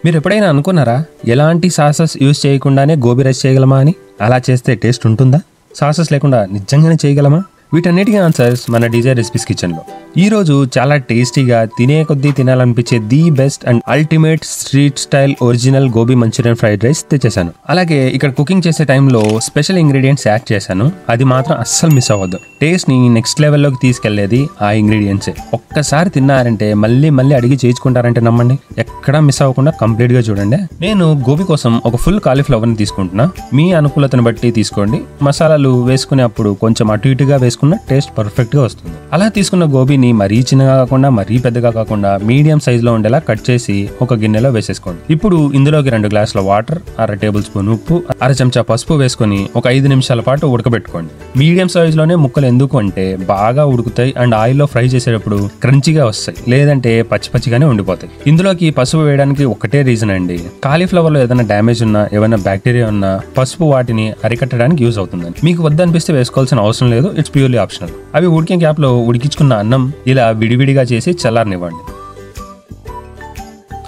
మీరు ఎప్పుడైనా అనుకున్నారా ఎలాంటి సాసెస్ యూజ్ చేయకుండానే గోబీ రైస్ చేయగలమా అని? అలా చేస్తే టేస్ట్ ఉంటుందా? సాసెస్ లేకుండా నిజంగానే చేయగలమా? వీటన్నిటికీ ఆన్సర్స్ మన డీజే రెసిపీస్ కిచెన్లో. ఈరోజు చాలా టేస్టీగా తినే కొద్దీ తినాలనిపించే the best and ultimate street style original gobi Manchurian fried rice తెచ్చేసాను. అలాగే ఇక్కడ కుకింగ్ చేసే టైంలో స్పెషల్ ఇంగ్రీడియంట్స్ యాడ్ చేశాను. అది మాత్రం అస్సలు మిస్ అవ్వద్దు. టేస్ట్ ని నెక్స్ట్ లెవెల్లోకి తీసుకెళ్లేది ఆ ఇంగ్రీడియంట్సే. ఒక్కసారి తిన్నారంటే మళ్ళీ మళ్ళీ అడిగి చేయించుకుంటారంటే నమ్మండి. ఎక్కడా మిస్ అవ్వకుండా కంప్లీట్ గా చూడండి. నేను గోబీ కోసం ఒక ఫుల్ కాలీఫ్లవర్ ని తీసుకుంటున్నా. మీ అనుకూలతను బట్టి తీసుకోండి. మసాలాలు వేసుకునే అప్పుడు కొంచెం అటు ఇటుగా వేసుకున్న టేస్ట్ పర్ఫెక్ట్ గా వస్తుంది. అలా తీసుకున్న గోబీని మరీ చిన్నగా కాకుండా మరీ పెద్దగా కాకుండా మీడియం సైజ్ లో ఉండేలా కట్ చేసి ఒక గిన్నెలో వేసేసుకోండి. ఇప్పుడు ఇందులోకి 2 గ్లాసుల వాటర్, 1/2 టేబుల్ స్పూన్ ఉప్పు, 1/2 చెంచా పసుపు వేసుకొని ఒక 5 నిమిషాల పాటు ఉడకబెట్టుకోండి. మీడియం సైజ్ లోనే ముక్కలు ఎందుకు అంటే బాగా ఉడుకుతాయి అండ్ ఆయిల్లో ఫ్రై చేసేటప్పుడు క్రంచీగా వస్తాయి, లేదంటే పచ్చి పచ్చిగానే ఉండిపోతాయి. ఇందులోకి పసుపు వేయడానికి ఒకటే రీజన్ అండి, కాలీఫ్లవర్ లో ఏదైనా డ్యామేజ్ ఉన్నా ఏమైనా బ్యాక్టీరియా ఉన్నా పసుపు వాటిని అరికట్టడానికి యూజ్ అవుతుందని. మీకు వద్దనిపిస్తే వేసుకోవాల్సిన అవసరం లేదు, ఇట్స్ ప్యూర్లీ ఆప్షనల్. అవి ఉడికే గ్యాప్ లో ఉడికించుకున్న అన్నం ఇలా విడివిడిగా చేసి చల్లారనివ్వండి.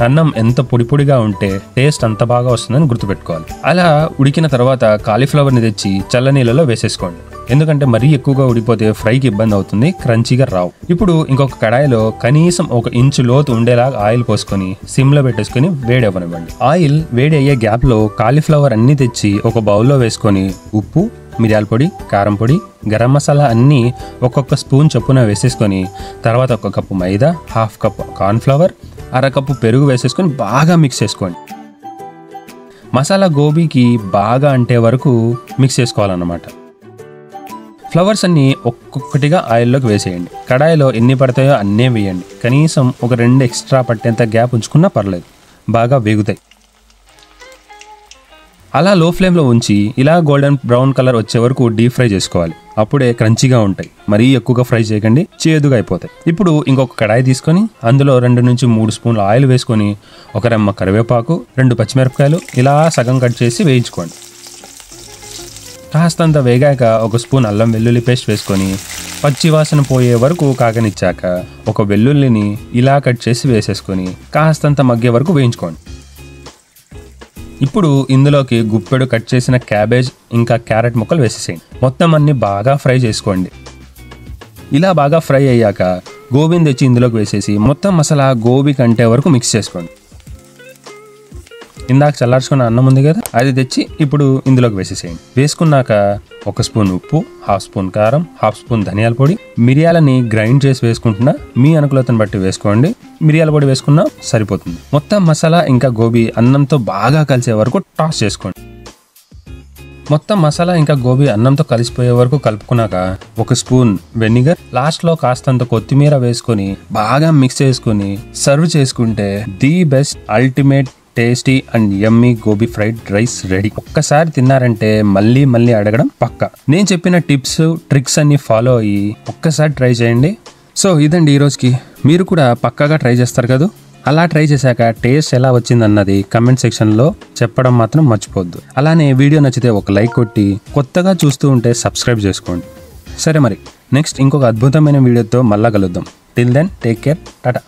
అన్నం ఎంత పొడి పొడిగా ఉంటే టేస్ట్ అంత బాగా వస్తుందని గుర్తుపెట్టుకోవాలి. అలా ఉడికిన తర్వాత కాలీఫ్లవర్ ని తెచ్చి చల్ల నీళ్ళలో వేసేసుకోండి. ఎందుకంటే మరీ ఎక్కువగా ఉడిపోతే ఫ్రైకి ఇబ్బంది అవుతుంది, క్రంచీగా రావు. ఇప్పుడు ఇంకొక కడాయిలో కనీసం 1 ఇంచు లోతు ఉండేలా ఆయిల్ పోసుకొని సిమ్ లో పెట్టేసుకుని వేడవ్వనివ్వండి. ఆయిల్ వేడి అయ్యే గ్యాప్ లో కాలీఫ్లవర్ అన్ని తెచ్చి ఒక బౌల్లో వేసుకొని ఉప్పు, మిరియాల పొడి, కారం పొడి, గరం మసాలా అన్నీ ఒక్కొక్క స్పూన్ చొప్పున వేసేసుకొని తర్వాత 1 కప్పు మైదా, 1/2 కప్ కార్న్ఫ్లవర్, 1/2 కప్పు పెరుగు వేసేసుకొని బాగా మిక్స్ చేసుకోండి. మసాలా గోబీకి బాగా అంటే వరకు మిక్స్ చేసుకోవాలన్నమాట. ఫ్లవర్స్ అన్ని ఒక్కొక్కటిగా ఆయిల్లోకి వేసేయండి. కడాయిలో ఎన్ని పడతాయో అన్నే వేయండి. కనీసం ఒక 2 ఎక్స్ట్రా పట్టేంత గ్యాప్ ఉంచుకున్నా పర్లేదు, బాగా వేగుతాయి. అలా లో ఫ్లేమ్లో ఉంచి ఇలా గోల్డెన్ బ్రౌన్ కలర్ వచ్చే వరకు డీప్ ఫ్రై చేసుకోవాలి. అప్పుడే క్రంచీగా ఉంటాయి. మరీ ఎక్కువగా ఫ్రై చేయకండి, చేదుగా అయిపోతాయి. ఇప్పుడు ఇంకొక కడాయి తీసుకొని అందులో 2 నుంచి 3 స్పూన్ల ఆయిల్ వేసుకొని 1 రెమ్మ కరివేపాకు, 2 పచ్చిమిరపకాయలు ఇలా సగం కట్ చేసి వేయించుకోండి. కాస్తంత వేగాక 1 స్పూన్ అల్లం వెల్లుల్లి పేస్ట్ వేసుకొని పచ్చివాసన పోయే వరకు కాగనిచ్చాక 1 వెల్లుల్లిని ఇలా కట్ చేసి వేసేసుకొని కాస్తంత మగ్గే వరకు వేయించుకోండి. ఇప్పుడు ఇందులోకి గుప్పెడు కట్ చేసిన క్యాబేజ్ ఇంకా క్యారెట్ ముక్కలు వేసేసేయండి. మొత్తం అన్ని బాగా ఫ్రై చేసుకోండి. ఇలా బాగా ఫ్రై అయ్యాక గోబీని తెచ్చి ఇందులోకి వేసేసి మొత్తం మసాలా గోబీ కంటే వరకు మిక్స్ చేసుకోండి. ఇందాక చల్లార్చుకున్న అన్నం ఉంది కదా, అది తెచ్చి ఇప్పుడు ఇందులోకి వేసేసేయండి. వేసుకున్నాక 1 స్పూన్ ఉప్పు, 1/2 స్పూన్ కారం, 1/2 స్పూన్ ధనియాల పొడి, మిరియాలని గ్రైండ్ చేసి వేసుకుంటున్నా, మీ అనుకూలతను బట్టి వేసుకోండి. మిరియాల పొడి వేసుకున్నా సరిపోతుంది. మొత్తం మసాలా ఇంకా గోబీ అన్నంతో బాగా కలిసే వరకు టాస్ చేసుకోండి. మొత్తం మసాలా ఇంకా గోబీ అన్నంతో కలిసిపోయే వరకు కలుపుకున్నాక 1 స్పూన్ వెనిగర్, లాస్ట్లో కాస్తంత కొత్తిమీర వేసుకొని బాగా మిక్స్ చేసుకుని సర్వ్ చేసుకుంటే the best ultimate tasty and yummy gobi fried rice ready. ఒక్కసారి తిన్నారంటే మళ్ళీ మళ్ళీ అడగడం పక్కా. నేను చెప్పిన టిప్స్ ట్రిక్స్ అన్ని ఫాలో అయ్యి ఒక్కసారి ట్రై చేయండి. సో ఇదండి ఈరోజుకి. మీరు కూడా పక్కాగా ట్రై చేస్తారు కదా. అలా ట్రై చేశాక టేస్ట్ ఎలా వచ్చిందన్నది కమెంట్ సెక్షన్లో చెప్పడం మాత్రం మర్చిపోద్దు. అలానే వీడియో నచ్చితే ఒక లైక్ కొట్టి కొత్తగా చూస్తూ ఉంటే సబ్స్క్రైబ్ చేసుకోండి. సరే మరి నెక్స్ట్ ఇంకొక అద్భుతమైన వీడియోతో మళ్ళా కలుద్దాం. Till then take care, Tata.